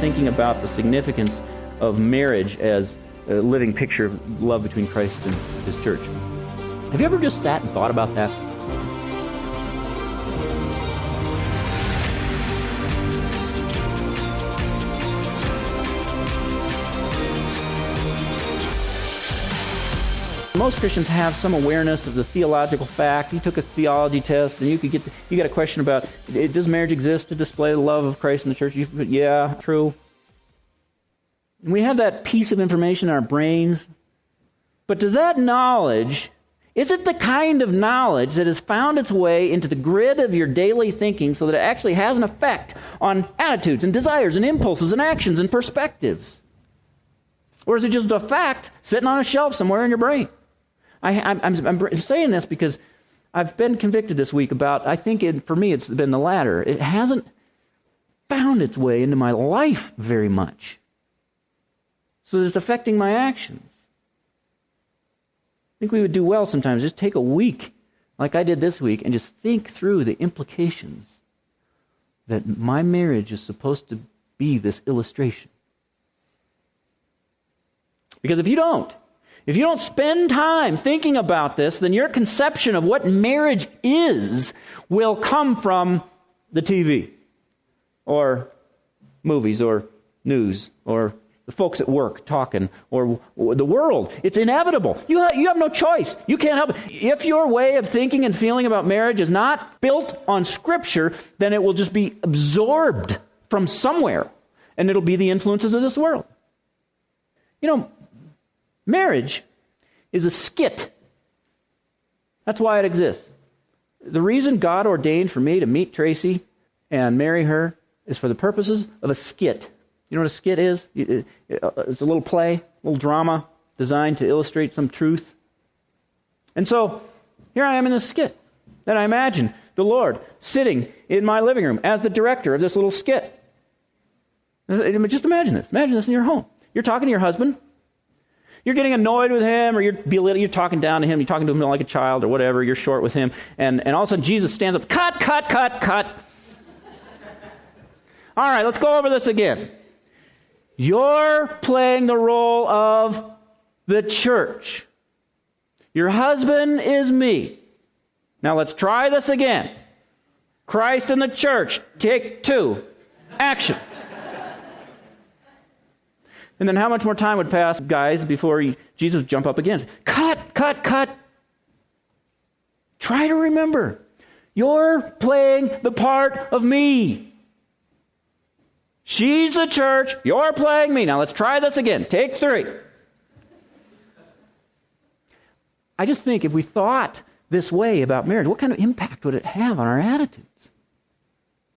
thinking about the significance of marriage as a living picture of love between Christ and His church. Have you ever just sat and thought about that? Most Christians have some awareness of the theological fact. You took a theology test, and you got a question about, does marriage exist to display the love of Christ in the church? Yeah, true. And we have that piece of information in our brains. But does that knowledge, is it the kind of knowledge that has found its way into the grid of your daily thinking so that it actually has an effect on attitudes and desires and impulses and actions and perspectives? Or is it just a fact sitting on a shelf somewhere in your brain? I'm saying this because I've been convicted this week about, I think for me it's been the latter. It hasn't found its way into my life very much. So it's affecting my actions. I think we would do well sometimes just take a week, like I did this week, and just think through the implications that my marriage is supposed to be this illustration. Because if you don't spend time thinking about this, then your conception of what marriage is will come from the TV or movies or news or the folks at work talking or the world. It's inevitable. You have no choice. You can't help it. If your way of thinking and feeling about marriage is not built on Scripture, then it will just be absorbed from somewhere, and it'll be the influences of this world. Marriage is a skit. That's why it exists. The reason God ordained for me to meet Tracy and marry her is for the purposes of a skit. You know what a skit is? It's a little play, a little drama designed to illustrate some truth. And so, here I am in this skit. Then I imagine the Lord sitting in my living room as the director of this little skit. Just imagine this. Imagine this in your home. You're talking to your husband. You're getting annoyed with him, or you're talking down to him, you're talking to him like a child or whatever, you're short with him, and all of a sudden Jesus stands up, cut. All right, let's go over this again. You're playing the role of the church. Your husband is me. Now let's try this again. Christ and the church, take 2, action. And then how much more time would pass, guys, before Jesus would jump up again? Cut. Try to remember. You're playing the part of me. She's the church. You're playing me. Now let's try this again. Take 3. I just think if we thought this way about marriage, what kind of impact would it have on our attitudes?